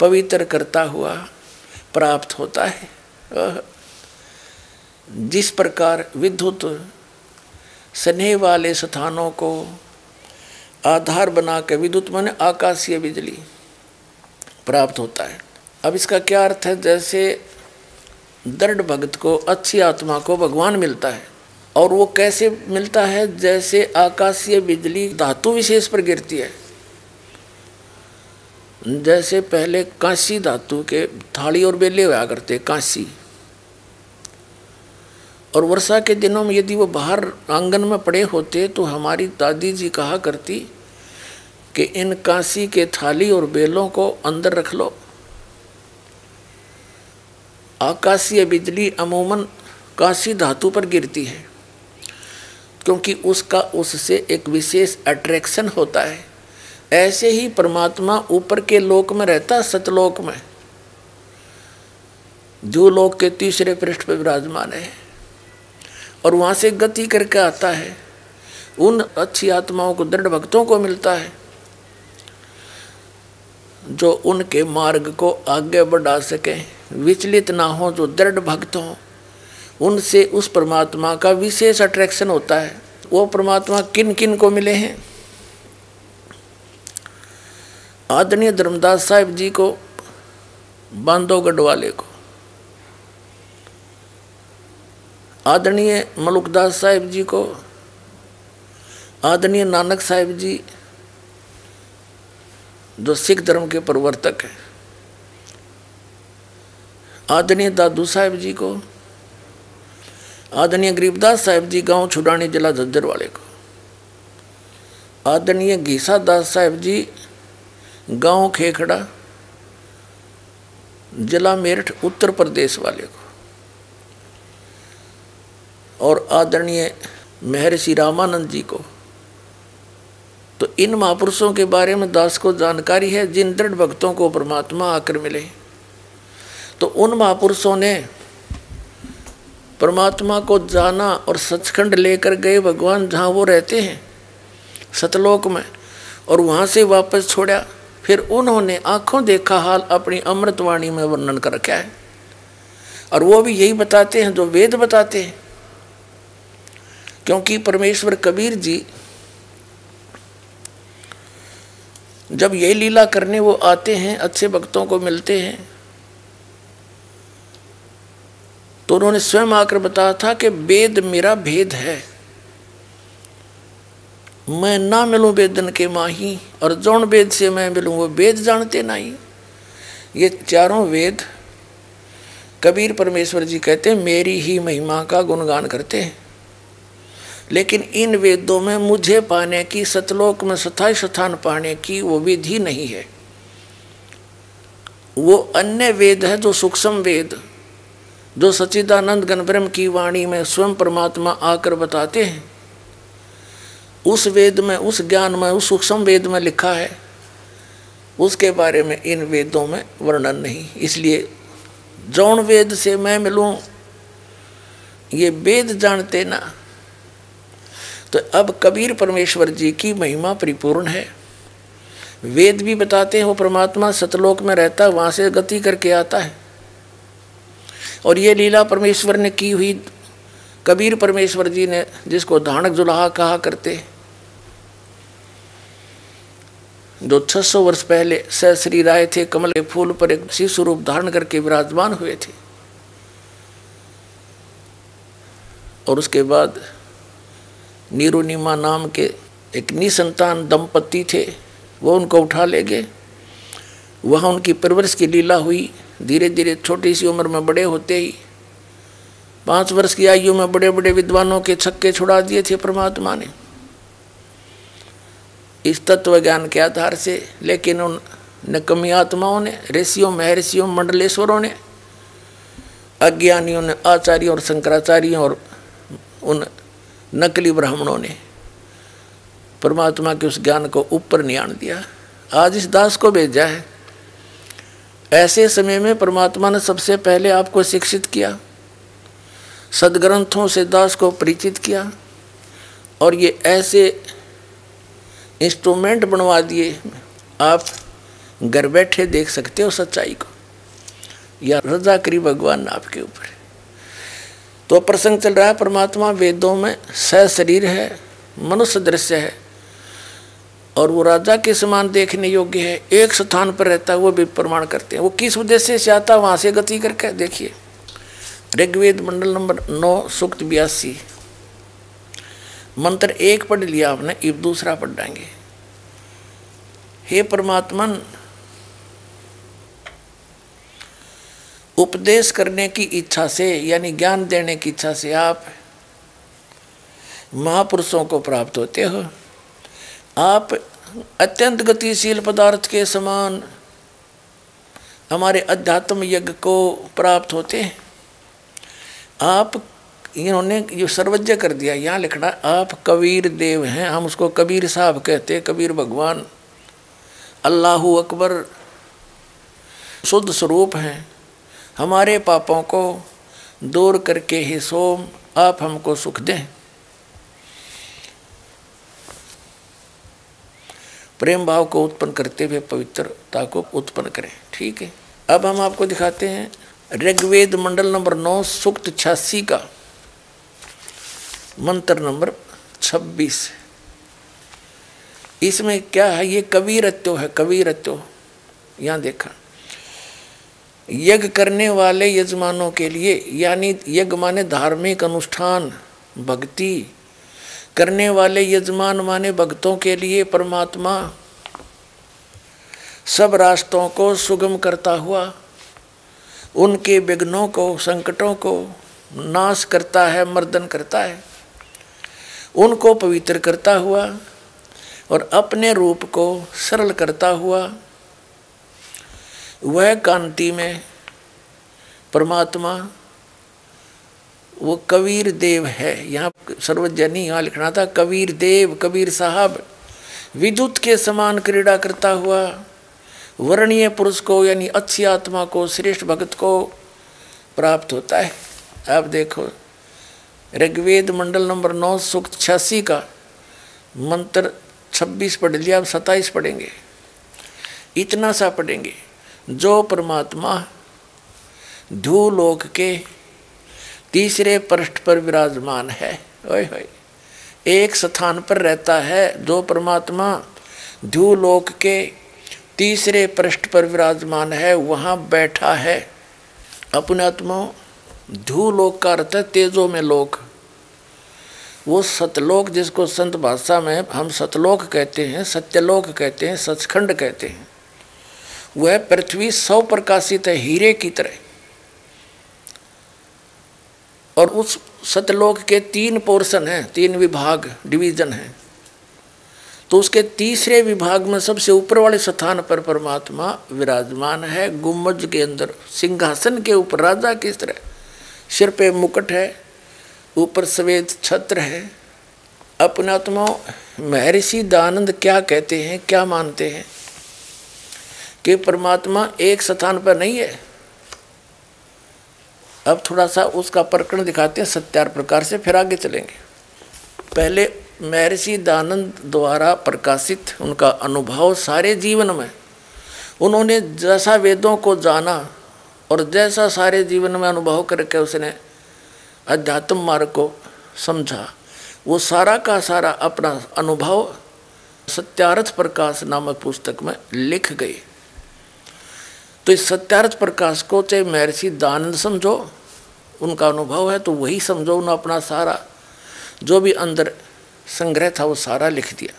पवित्र करता हुआ प्राप्त होता है। जिस प्रकार विद्युत स्नेह वाले स्थानों को आधार बना के, विद्युत माने आकाशीय बिजली, प्राप्त होता है। अब इसका क्या अर्थ है? जैसे दृढ़ भक्त को, अच्छी आत्मा को भगवान मिलता है, और वो कैसे मिलता है? जैसे आकाशीय बिजली धातु विशेष पर गिरती है। जैसे पहले कांसी धातु के थाली और बेले हुआ करते, कांसी, और वर्षा के दिनों में यदि वो बाहर आंगन में पड़े होते तो हमारी दादी जी कहा करती कि इन कांसी के थाली और बेलों को अंदर रख लो, आकाशीय बिजली अमूमन कांसी धातु पर गिरती है, क्योंकि उसका उससे एक विशेष अट्रैक्शन होता है। ऐसे ही परमात्मा ऊपर के लोक में रहता, सतलोक में, जो लोक के तीसरे पृष्ठ पर विराजमान है, और वहाँ से गति करके आता है। उन अच्छी आत्माओं को, दृढ़ भक्तों को मिलता है, जो उनके मार्ग को आगे बढ़ा सके, विचलित ना हो, जो दृढ़ भक्त हों। उनसे उस परमात्मा का विशेष अट्रैक्शन होता है। वो परमात्मा किन किन को मिले हैं? आदरणीय धर्मदास साहिब जी को, बांधवगढ़ वाले को, आदरणीय मलुकदास साहिब जी को, आदरणीय नानक साहिब जी जो सिख धर्म के प्रवर्तक हैं, आदरणीय दादू साहिब जी को, आदरणीय गरीबदास साहिब जी गांव छुड़ानी जिला झज्जर वाले को, आदरणीय घीसा दास साहिब जी गांव खेखड़ा जिला मेरठ उत्तर प्रदेश वाले को, और आदरणीय महर्षि रामानंद जी को। तो इन महापुरुषों के बारे में दास को जानकारी है, जिन दृढ़ भक्तों को परमात्मा आकर मिले। तो उन महापुरुषों ने परमात्मा को जाना और सचखंड लेकर गए भगवान जहाँ वो रहते हैं सतलोक में, और वहाँ से वापस छोड़ा। फिर उन्होंने आंखों देखा हाल अपनी अमृतवाणी में वर्णन कर रखा है, और वो भी यही बताते हैं जो वेद बताते हैं। क्योंकि परमेश्वर कबीर जी जब यही लीला करने वो आते हैं, अच्छे भक्तों को मिलते हैं, तो उन्होंने स्वयं आकर बताया था कि वेद मेरा भेद है, मैं ना मिलूं वेदन के माही, और जौन वेद से मैं मिलूं वो वेद जानते नहीं। ये चारों वेद कबीर परमेश्वर जी कहते हैं मेरी ही महिमा का गुणगान करते हैं। लेकिन इन वेदों में मुझे पाने की, सतलोक में स्थायी स्थान पाने की वो विधि नहीं है। वो अन्य वेद है जो सूक्ष्म वेद, जो सच्चिदानंद घन ब्रह्म की वाणी में स्वयं परमात्मा आकर बताते हैं। उस वेद में, उस ज्ञान में, उस सूक्ष्म वेद में लिखा है, उसके बारे में इन वेदों में वर्णन नहीं। इसलिए जौन वेद से मैं मिलूं ये वेद जानते ना। तो अब कबीर परमेश्वर जी की महिमा परिपूर्ण है। वेद भी बताते हैं वो परमात्मा सतलोक में रहता है, वहाँ से गति करके आता है। और ये लीला परमेश्वर ने की हुई, कबीर परमेश्वर जी ने, जिसको धानक जुलाहा कहा करते, जो 600 वर्ष पहले सहश्री राय थे, कमल के फूल पर एक शिशु रूप धारण करके विराजमान हुए थे। और उसके बाद नीरुनिमा नाम के एक निसंतान दंपति थे, वो उनको उठा ले गए। वहाँ उनकी परवरिश की लीला हुई। धीरे धीरे छोटी सी उम्र में बड़े होते ही 5 वर्ष की आयु में बड़े बड़े विद्वानों के छक्के छुड़ा दिए थे परमात्मा ने, इस तत्व ज्ञान के आधार से। लेकिन उन नकमी आत्माओं ने, ऋषियों, महर्षियों, मंडलेश्वरों ने, अज्ञानियों ने, आचार्यों और शंकराचार्यों और उन नकली ब्राह्मणों ने परमात्मा के उस ज्ञान को ऊपर नियाण दिया। आज इस दास को भेजा है। ऐसे समय में परमात्मा ने सबसे पहले आपको शिक्षित किया, सदग्रंथों से दास को परिचित किया, और ये ऐसे इंस्ट्रूमेंट बनवा दिए, आप घर बैठे देख सकते हो सच्चाई को, या रजा करी भगवान आपके ऊपर। तो प्रसंग चल रहा है, परमात्मा वेदों में सशरीर है, मनुष्य दृश्य है, और वो राजा के समान देखने योग्य है। एक स्थान पर रहता है, वो भी प्रमाण करते हैं। वो किस उद्देश्य से आता, वहाँ से गति करके देखिए। ऋग्वेद मंडल नंबर 9 सूक्त 82 मंत्र 1 पढ़ लिया आपने, अब दूसरा पढ़ देंगे। हे परमात्मन, उपदेश करने की इच्छा से, यानी ज्ञान देने की इच्छा से आप महापुरुषों को प्राप्त होते हो। आप अत्यंत गतिशील पदार्थ के समान हमारे अध्यात्म यज्ञ को प्राप्त होते हैं। आप इन्होंने जो सर्वज्ञ कर दिया, यहाँ लिखना आप कबीर देव हैं, हम उसको कबीर साहब कहते हैं, कबीर भगवान अल्लाहु अकबर शुद्ध स्वरूप हैं। हमारे पापों को दूर करके ही सोम आप हमको सुख दें। प्रेम भाव को उत्पन्न करते हुए पवित्रता को उत्पन्न करें। ठीक है, अब हम आपको दिखाते हैं ऋग्वेद मंडल नंबर 9 सूक्त 86 का मंत्र नंबर 26। इसमें क्या है, ये कबीरत्व है, कबीरत्व। यहाँ देखा, यज्ञ करने वाले यजमानों के लिए, यानी यज्ञ माने धार्मिक अनुष्ठान, भक्ति करने वाले यजमान माने भक्तों के लिए परमात्मा सब रास्तों को सुगम करता हुआ उनके विघ्नों को, संकटों को नाश करता है, मर्दन करता है, उनको पवित्र करता हुआ और अपने रूप को सरल करता हुआ वह कांति में परमात्मा वो कबीर देव है। यहाँ सर्वजनी यहाँ लिखना था कबीर देव, कबीर साहब विद्युत के समान क्रीड़ा करता हुआ वर्णीय पुरुष को यानी अच्छी आत्मा को, श्रेष्ठ भक्त को प्राप्त होता है। आप देखो ऋग्वेद मंडल नंबर 9 सूक्त 86 का मंत्र 26 पढ़ लिया, अब 27 पढ़ेंगे। इतना सा पढ़ेंगे, जो परमात्मा धूलोक के तीसरे पृष्ठ पर विराजमान है, ओए होए, एक स्थान पर रहता है, जो परमात्मा धूलोक के तीसरे पृष्ठ पर विराजमान है, वहाँ बैठा है। अपने आत्मा धूलोक का अर्थ है तेजो में लोक, वो सतलोक जिसको संत भाषा में हम सतलोक कहते हैं, सत्यलोक कहते हैं, सचखंड कहते हैं। वह पृथ्वी 100 प्रकाशित है हीरे की तरह, और उस सतलोक के 3 पोर्शन हैं, 3 विभाग, डिवीजन हैं। तो उसके तीसरे विभाग में सबसे ऊपर वाले स्थान पर परमात्मा विराजमान है, गुम्बज के अंदर सिंहासन के ऊपर राजा की तरह, सिर पे मुकुट है, ऊपर सफेद छत्र है। अपने आत्मा महर्षि दयानंद क्या कहते हैं, क्या मानते हैं कि परमात्मा एक स्थान पर नहीं है। अब थोड़ा सा उसका प्रकरण दिखाते हैं सत्यार प्रकार से, फिर आगे चलेंगे। पहले महर्षि दयानंद द्वारा प्रकाशित उनका अनुभव सारे जीवन में, उन्होंने जैसा वेदों को जाना और जैसा सारे जीवन में अनुभव करके उसने अध्यात्म मार्ग को समझा, वो सारा का सारा अपना अनुभव सत्यार्थ प्रकाश नामक पुस्तक में लिख गए। तो इस सत्यार्थ प्रकाश को चाहे महर्षि दयानंद समझो, उनका अनुभव है तो वही समझो, उन्होंने अपना सारा जो भी अंदर संग्रह था वो सारा लिख दिया।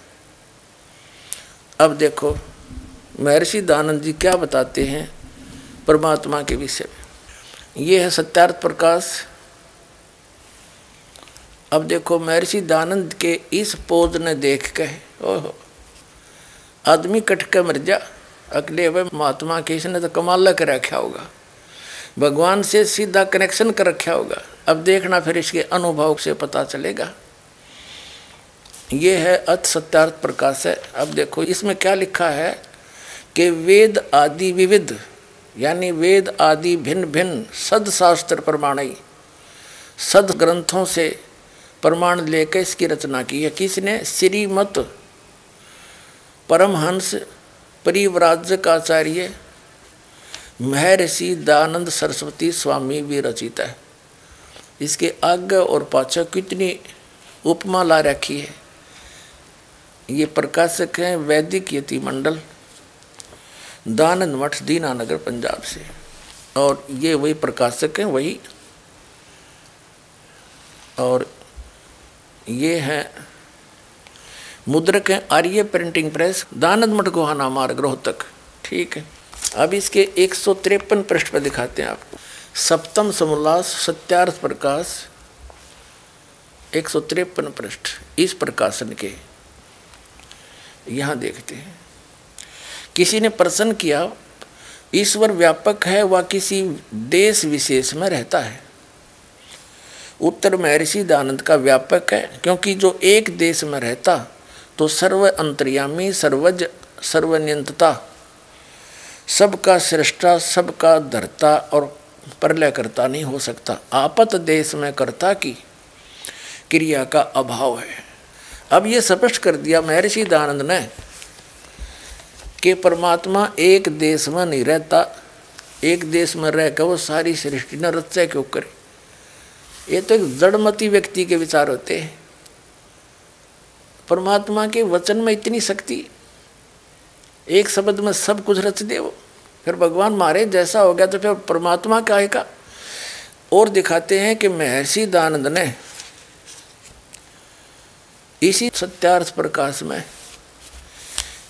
अब देखो महर्षि दयानंद जी क्या बताते हैं परमात्मा के विषय में। ये है सत्यार्थ प्रकाश। अब देखो महर्षि दयानंद के इस पोज ने देख के ओहो आदमी कट के मर जा, अगले वे महात्मा के इसने तो कमाल कर रखा होगा, भगवान से सीधा कनेक्शन कर रखा होगा। अब देखना फिर इसके अनुभव से पता चलेगा। ये है अथ सत्यार्थ प्रकाश है। अब देखो इसमें क्या लिखा है कि वेद आदि विविध, यानी वेद आदि भिन्न भिन्न सदशास्त्र प्रमाणई, सद ग्रंथों से प्रमाण लेकर इसकी रचना की है। किसने? श्रीमत परमहंस परिव्राजकाचार्य महर्षि दयानंद सरस्वती स्वामी भी रचित है। इसके आगे और पाछे कितनी उपमा ला रखी है। ये प्रकाशक हैं वैदिक यति मंडल, दयानंद मठ, दीनानगर, पंजाब से। और ये वही प्रकाशक हैं वही, और ये है मुद्रक हैं आर्य प्रिंटिंग प्रेस, दयानंद मठ गोहाना मार्ग, रोहतक। ठीक है, अब इसके 153 पृष्ठ पर दिखाते हैं आपको। सप्तम समोल्लास सत्यार्थ प्रकाश 153 पृष्ठ इस प्रकाशन के। यहाँ देखते हैं, किसी ने प्रश्न किया ईश्वर व्यापक है, वह किसी देश विशेष में रहता है। उत्तर महर्षि दयानंद का व्यापक है, क्योंकि जो एक देश में रहता तो सर्व अंतर्यामी, सर्वज, सर्वनियंता, सबका सृष्टा, सबका धर्ता और प्रलय करता नहीं हो सकता। आपत देश में कर्ता की क्रिया का अभाव है। अब ये स्पष्ट कर दिया महर्षि दयानंद ने कि परमात्मा एक देश में नहीं रहता, एक देश में रहकर वो सारी सृष्टि न रचा क्यों करे। ये तो एक जड़मती व्यक्ति के विचार होते हैं। परमात्मा के वचन में इतनी शक्ति, एक शब्द में सब कुछ रच दे वो। फिर भगवान मारे जैसा हो गया तो फिर परमात्मा क्या है का। और दिखाते हैं कि महर्षि दयानंद ने इसी सत्यार्थ प्रकाश में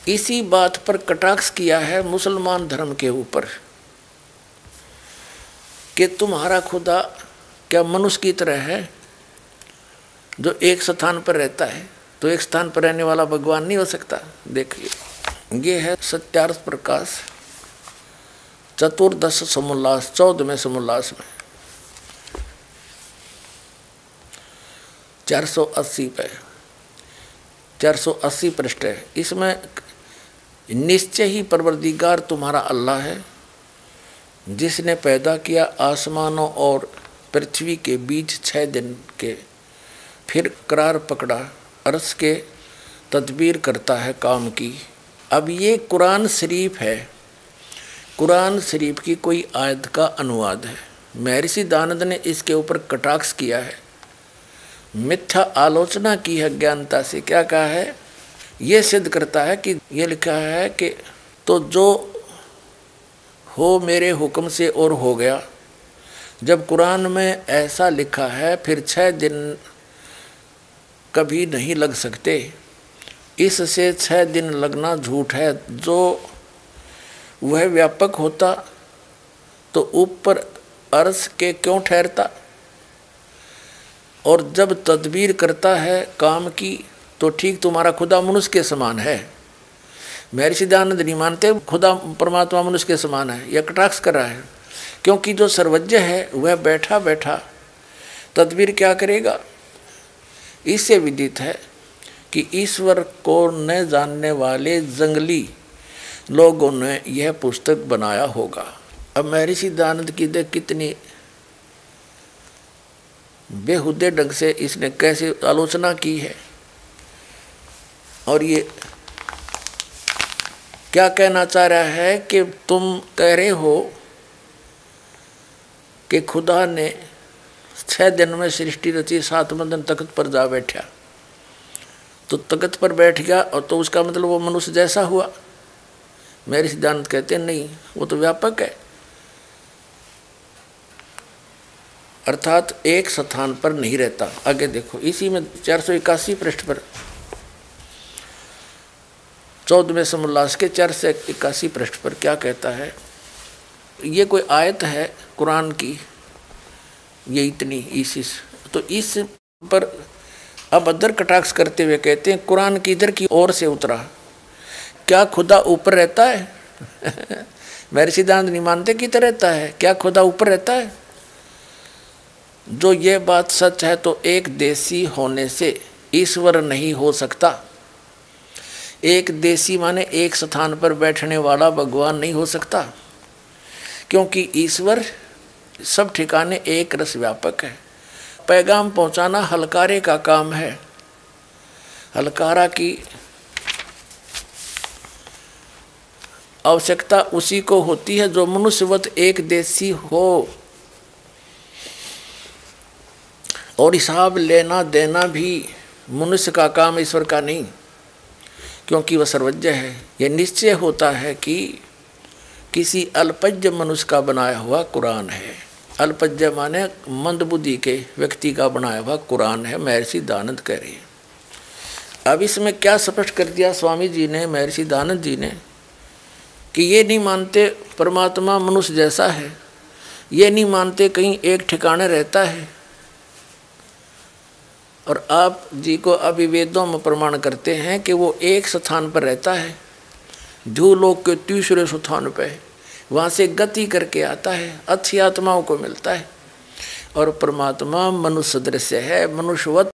इसी बात पर कटाक्ष किया है मुसलमान धर्म के ऊपर कि तुम्हारा खुदा क्या मनुष्य की तरह है जो एक स्थान पर रहता है, तो एक स्थान पर रहने वाला भगवान नहीं हो सकता। देखिए, ये है सत्यार्थ प्रकाश चतुर्दश समोल्लास, 14वें समोल्लास में 480 पे 480 पृष्ठ है। इसमें निश्चय ही परवरदिगार तुम्हारा अल्लाह है, जिसने पैदा किया आसमानों और पृथ्वी के बीच 6 दिन के, फिर करार पकड़ा, अर्श के तदबीर करता है काम की। अब ये कुरान शरीफ है, कुरान शरीफ की कोई आयत का अनुवाद है। महर्षि दयानंद ने इसके ऊपर कटाक्ष किया है, मिथ्या आलोचना की है ज्ञानता से। क्या कहा है? ये सिद्ध करता है कि ये लिखा है कि तो जो हो मेरे हुक्म से और हो गया। जब कुरान में ऐसा लिखा है फिर 6 दिन कभी नहीं लग सकते, इससे 6 दिन लगना झूठ है। जो वह व्यापक होता तो ऊपर अर्श के क्यों ठहरता, और जब तदबीर करता है काम की तो ठीक तुम्हारा खुदा मनुष्य के समान है। महर्षि दयानंद नहीं मानते खुदा परमात्मा मनुष्य के समान है, यह कटाक्ष कर रहा है। क्योंकि जो सर्वज्ञ है वह बैठा बैठा तदबीर क्या करेगा। इससे विदित है कि ईश्वर को न जानने वाले जंगली लोगों ने यह पुस्तक बनाया होगा। अब महर्षि दयानंद की देख कितनी बेहुदे ढंग से इसने कैसे आलोचना की है। और ये क्या कहना चाह रहा है कि तुम कह रहे हो कि खुदा ने 6 दिन में सृष्टि रची, 7वें दिन तख्त पर जा बैठा, तो तख्त पर बैठ गया और तो उसका मतलब वो मनुष्य जैसा हुआ। महर्षि दयानंद कहते हैं नहीं, वो तो व्यापक है, अर्थात एक स्थान पर नहीं रहता। आगे देखो, इसी में 481 पृष्ठ पर 14वें समोल्लास के 481 पृष्ठ पर क्या कहता है। ये कोई आयत है कुरान की, ये इतनी इस तो इस पर अब अदर कटाक्ष करते हुए कहते हैं कुरान की इधर की ओर से उतरा, क्या खुदा ऊपर रहता है? महर्षि दयानंद नहीं मानते किधर रहता है, क्या खुदा ऊपर रहता है? जो ये बात सच है तो एक देशी होने से ईश्वर नहीं हो सकता। एक देशी माने एक स्थान पर बैठने वाला भगवान नहीं हो सकता, क्योंकि ईश्वर सब ठिकाने एक रस व्यापक है। पैगाम पहुंचाना हलकारे का काम है। हलकारा की आवश्यकता उसी को होती है जो मनुष्यवत एक देशी हो, और हिसाब लेना देना भी मनुष्य का काम, ईश्वर का नहीं, क्योंकि वह सर्वज्ञ है। यह निश्चय होता है कि किसी अल्पज्ञ मनुष्य का बनाया हुआ कुरान है। अल्पज्ञ माने मंदबुद्धि के व्यक्ति का बनाया हुआ कुरान है, महर्षि दयानंद कह रहे हैं। अब इसमें क्या स्पष्ट कर दिया स्वामी जी ने, महर्षि दयानंद जी ने, कि ये नहीं मानते परमात्मा मनुष्य जैसा है, ये नहीं मानते कहीं एक ठिकाने रहता है, और आप जी को अभी वेदों में प्रमाण करते हैं कि वो एक स्थान पर रहता है, भूलोक के तीसरे स्थान पे। वहाँ से गति करके आता है, अच्छी आत्माओं को मिलता है। और परमात्मा मनुष्य दृश्य है, मनुष्यवत